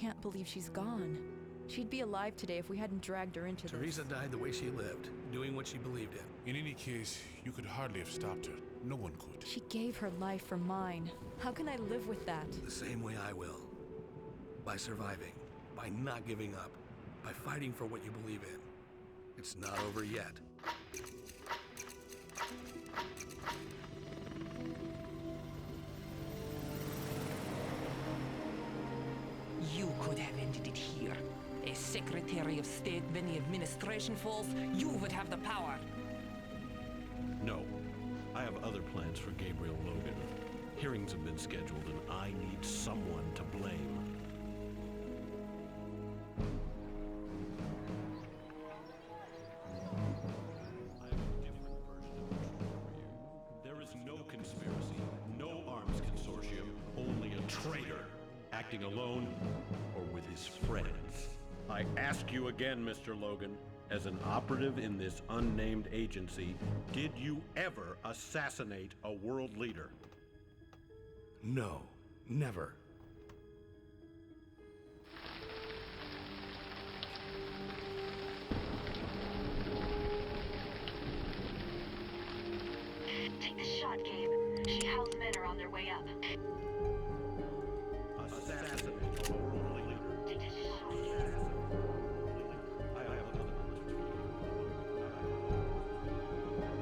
can't believe she's gone. She'd be alive today if we hadn't dragged her into this. Teresa died the way she lived, doing what she believed in. In any case, you could hardly have stopped her. No one could. She gave her life for mine. How can I live with that? The same way I will. By surviving. By not giving up. By fighting for what you believe in. It's not over yet. You could have ended it here. As Secretary of State when the administration falls, you would have the power. No. I have other plans for Gabriel Logan. Hearings have been scheduled, and I need someone to blame. I have a different version of the truth for you. There is no conspiracy, no arms consortium, only a traitor, acting alone or with his friends. I ask you again, Mr. Logan, as an operative in this unnamed agency, did you ever assassinate a world leader? No. Never. Take the shot, Gabe. Shihao's men are on their way up. Assassinate a world leader. Take the shot. I have another message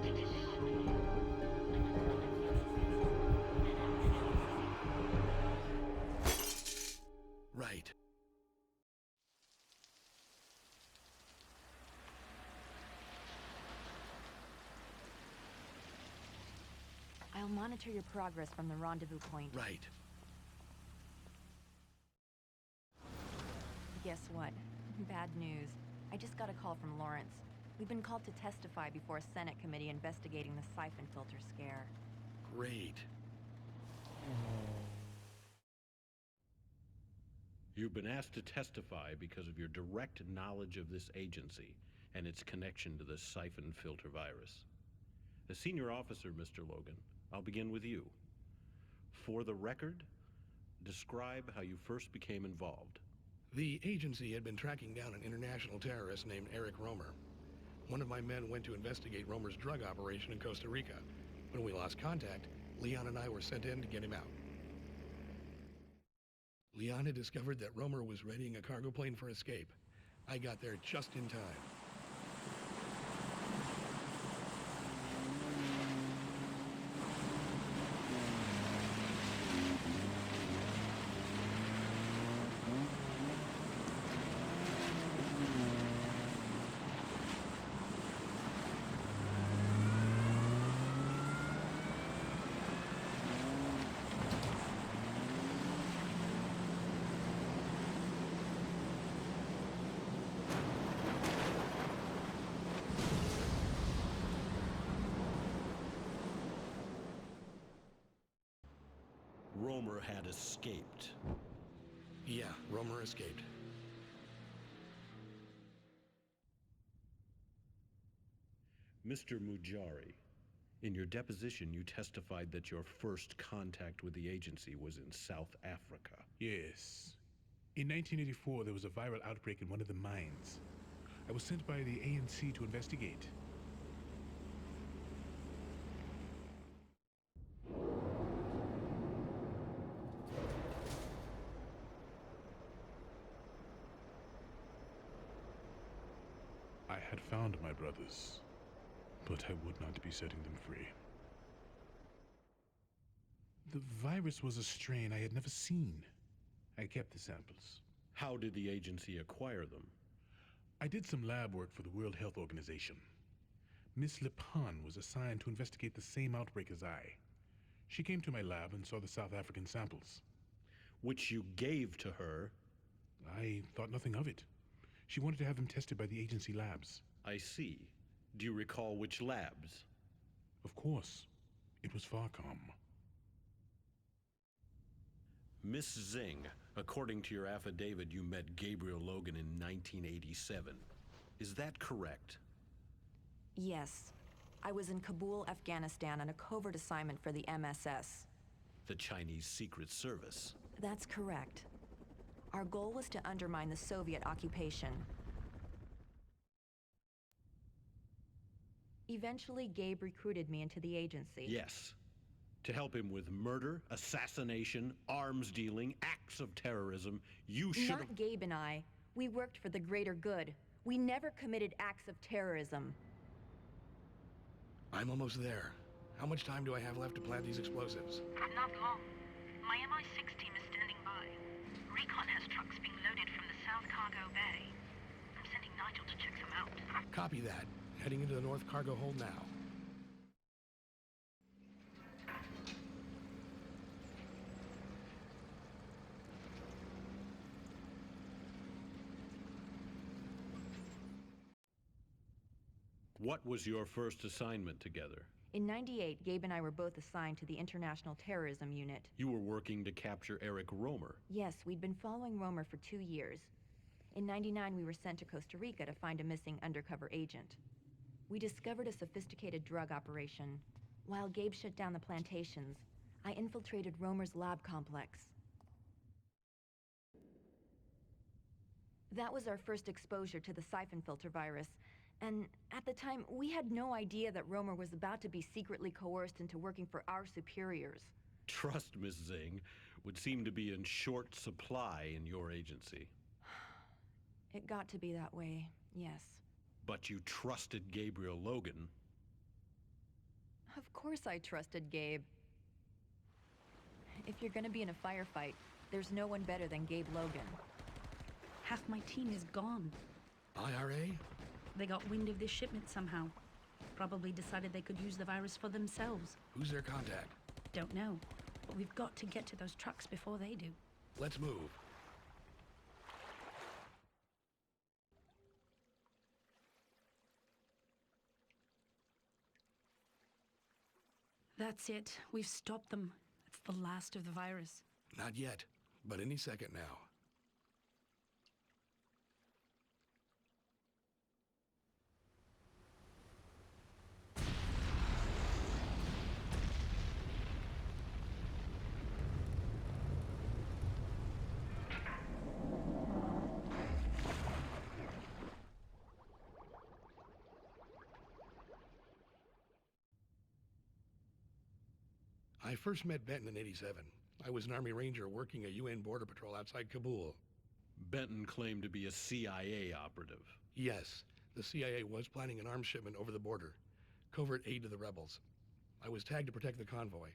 Take the shot. Right. I'll monitor your progress from the rendezvous point. Right. Guess what? Bad news. I just got a call from Lawrence. We've been called to testify before a Senate committee investigating the Syphon filter scare. Great. You've been asked to testify because of your direct knowledge of this agency and its connection to the Syphon filter virus. As senior officer, Mr. Logan, I'll begin with you. For the record, describe how you first became involved. The agency had been tracking down an international terrorist named Eric Romer. One of my men went to investigate Romer's drug operation in Costa Rica. When we lost contact, Leon and I were sent in to get him out. Leon had discovered that Romer was readying a cargo plane for escape. I got there just in time. Romer had escaped. Yeah, Romer escaped. Mr. Mujari, in your deposition you testified that your first contact with the agency was in South Africa. Yes. In 1984, there was a viral outbreak in one of the mines. I was sent by the ANC to investigate. I had found my brothers, but I would not be setting them free. The virus was a strain I had never seen. I kept the samples. How did the agency acquire them? I did some lab work for the World Health Organization. Miss Syphon was assigned to investigate the same outbreak as I. She came to my lab and saw the South African samples. Which you gave to her? I thought nothing of it. She wanted to have them tested by the agency labs. I see. Do you recall which labs? Of course. It was Farcom. Miss Zing, according to your affidavit, you met Gabriel Logan in 1987. Is that correct? Yes. I was in Kabul, Afghanistan on a covert assignment for the MSS. The Chinese Secret Service. That's correct. Our goal was to undermine the Soviet occupation. Eventually, Gabe recruited me into the agency. Yes. To help him with murder, assassination, arms dealing, acts of terrorism, you should have... Not Gabe and I. We worked for the greater good. We never committed acts of terrorism. I'm almost there. How much time do I have left to plant these explosives? Not long. My MI6 team is standing by. Recon has trucks being loaded from the South Cargo Bay. I'm sending Nigel to check them out. Copy that. Heading into the North Cargo Hold now. What was your first assignment together? In '98, Gabe and I were both assigned to the International Terrorism Unit. You were working to capture Eric Romer. Yes, we'd been following Romer for 2 years. In '99, we were sent to Costa Rica to find a missing undercover agent. We discovered a sophisticated drug operation. While Gabe shut down the plantations, I infiltrated Romer's lab complex. That was our first exposure to the Syphon filter virus, and at the time, we had no idea that Romer was about to be secretly coerced into working for our superiors. Trust, Miss Zing, would seem to be in short supply in your agency. It got to be that way, yes. But you trusted Gabriel Logan. Of course I trusted Gabe. If you're gonna be in a firefight, there's no one better than Gabe Logan. Half my team is gone. IRA? They got wind of this shipment somehow. Probably decided they could use the virus for themselves. Who's their contact? Don't know. But we've got to get to those trucks before they do. Let's move. That's it. We've stopped them. It's the last of the virus. Not yet, but any second now. I first met Benton in '87. I was an Army Ranger working a UN border patrol outside Kabul. Benton claimed to be a CIA operative. Yes, the CIA was planning an arms shipment over the border. Covert aid to the rebels. I was tagged to protect the convoy.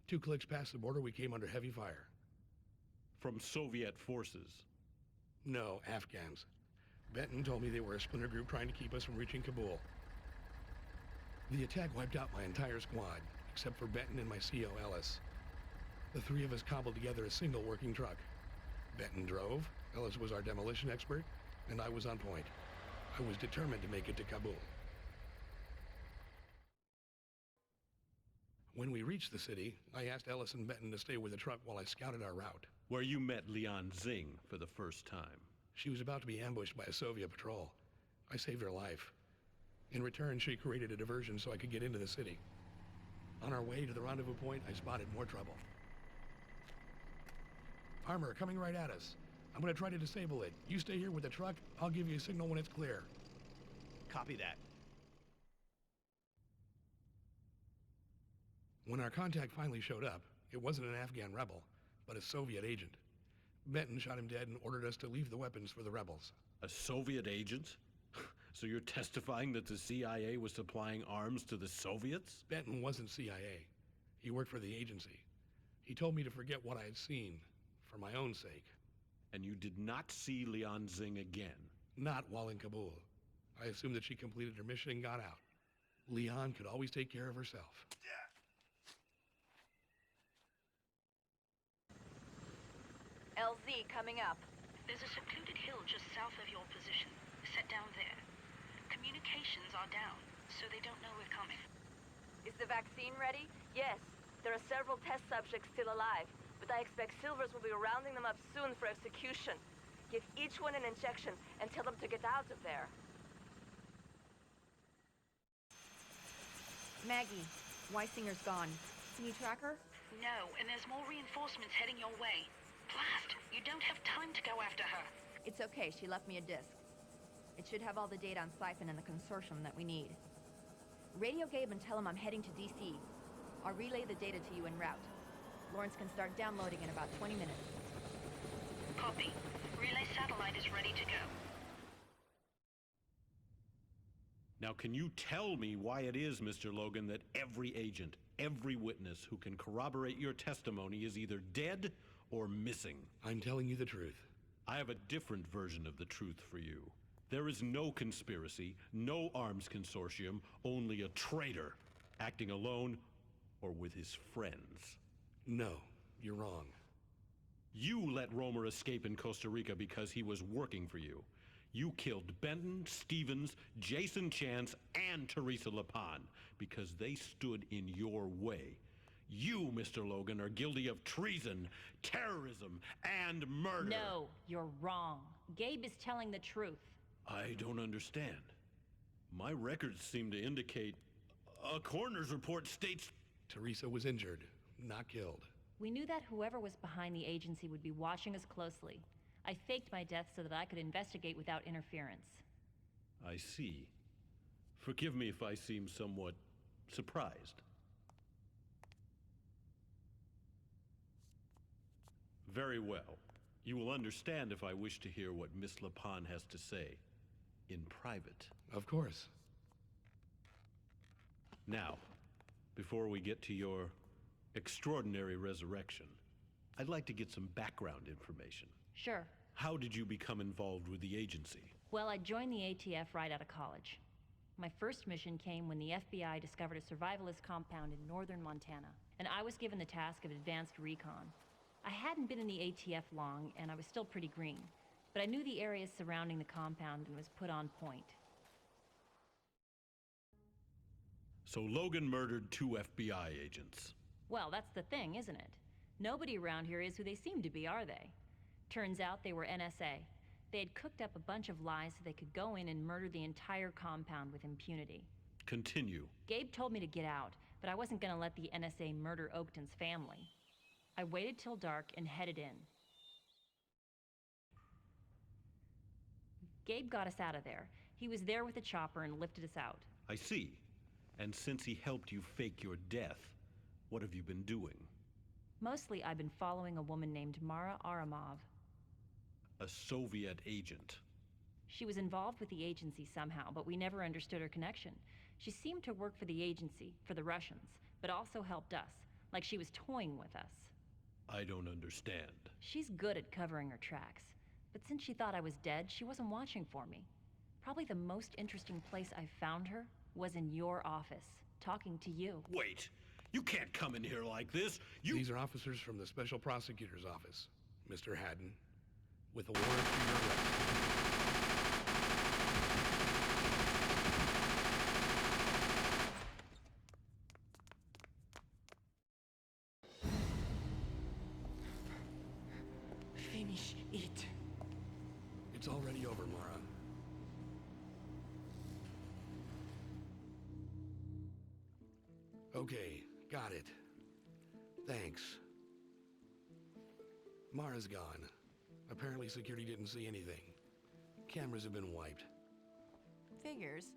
2 clicks past the border, we came under heavy fire. From Soviet forces. No, Afghans. Benton told me they were a splinter group trying to keep us from reaching Kabul. The attack wiped out my entire squad, except for Benton and my CO, Ellis. The 3 of us cobbled together a single working truck. Benton drove, Ellis was our demolition expert, and I was on point. I was determined to make it to Kabul. When we reached the city, I asked Ellis and Benton to stay with the truck while I scouted our route. Where you met Leon Zing for the first time. She was about to be ambushed by a Soviet patrol. I saved her life. In return, she created a diversion so I could get into the city. On our way to the rendezvous point, I spotted more trouble. Armor coming right at us. I'm gonna try to disable it. You stay here with the truck. I'll give you a signal when it's clear. Copy that. When our contact finally showed up, it wasn't an Afghan rebel, but a Soviet agent. Benton shot him dead and ordered us to leave the weapons for the rebels. A Soviet agent? So you're testifying that the CIA was supplying arms to the Soviets? Benton wasn't CIA. He worked for the agency. He told me to forget what I had seen, for my own sake. And you did not see Leon Zing again? Not while in Kabul. I assumed that she completed her mission and got out. Leon could always take care of herself. LZ coming up. There's a secluded hill just south of your position. Set down there. Communications are down, so they don't know we're coming. Is the vaccine ready? Yes. There are several test subjects still alive, but I expect Silvers will be rounding them up soon for execution. Give each one an injection and tell them to get out of there. Maggie, Weisinger's gone. Can you track her? No, and there's more reinforcements heading your way. Blast! You don't have time to go after her. It's okay, she left me a disk. It should have all the data on Syphon and the consortium that we need. Radio Gabe and tell him I'm heading to DC. I'll relay the data to you en route. Lawrence can start downloading in about 20 minutes. Copy. Relay satellite is ready to go. Now, can you tell me why it is, Mr. Logan, that every agent, every witness who can corroborate your testimony is either dead or missing? I'm telling you the truth. I have a different version of the truth for you. There is no conspiracy, no arms consortium, only a traitor, acting alone or with his friends. No, you're wrong. You let Romer escape in Costa Rica because he was working for you. You killed Benton, Stevens, Jason Chance, and Teresa Lapon because they stood in your way. You, Mr. Logan, are guilty of treason, terrorism, and murder. No, you're wrong. Gabe is telling the truth. I don't understand. My records seem to indicate a coroner's report states Teresa was injured, not killed. We knew that whoever was behind the agency would be watching us closely. I faked my death so that I could investigate without interference. I see. Forgive me if I seem somewhat surprised. Very well. You will understand if I wish to hear what Miss Lapon has to say in private. Of course. Now, before we get to your extraordinary resurrection, I'd like to get some background information. Sure. How did you become involved with the agency? Well, I joined the ATF right out of college. My first mission came when the FBI discovered a survivalist compound in northern Montana, and I was given the task of advanced recon. I hadn't been in the ATF long, and I was still pretty green, but I knew the areas surrounding the compound and was put on point. So Logan murdered 2 FBI agents. Well, that's the thing, isn't it? Nobody around here is who they seem to be, are they? Turns out they were NSA. They had cooked up a bunch of lies so they could go in and murder the entire compound with impunity. Continue. Gabe told me to get out, but I wasn't gonna let the NSA murder Oakton's family. I waited till dark and headed in. Gabe got us out of there. He was there with a chopper and lifted us out. I see. And since he helped you fake your death, what have you been doing? Mostly, I've been following a woman named Mara Aramov. A Soviet agent. She was involved with the agency somehow, but we never understood her connection. She seemed to work for the agency, for the Russians, but also helped us, like she was toying with us. I don't understand. She's good at covering her tracks, but since she thought I was dead, she wasn't watching for me. Probably the most interesting place I found her was in your office, talking to you. Wait! You can't come in here like this! These are officers from the Special Prosecutor's Office, Mr. Haddon, with a warrant for your arrest. Finish it. It's already over, Mara. Okay, got it. Thanks. Mara's gone. Apparently security didn't see anything. Cameras have been wiped. Figures.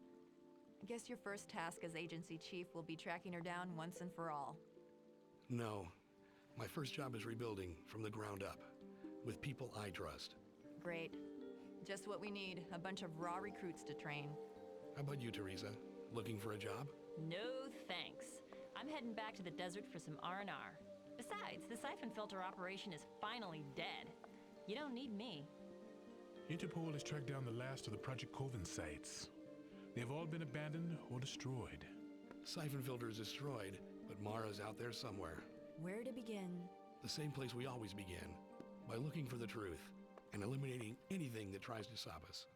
I guess your first task as agency chief will be tracking her down once and for all. No. My first job is rebuilding from the ground up, with people I trust. Great. Just what we need, a bunch of raw recruits to train. How about you, Teresa? Looking for a job? No thanks. I'm heading back to the desert for some R&R. Besides, the siphon filter operation is finally dead. You don't need me. Interpol has tracked down the last of the Project Coven sites. They've all been abandoned or destroyed. Syphon filter is destroyed, but Mara's out there somewhere. Where to begin? The same place we always begin, by looking for the truth and eliminating anything that tries to stop us.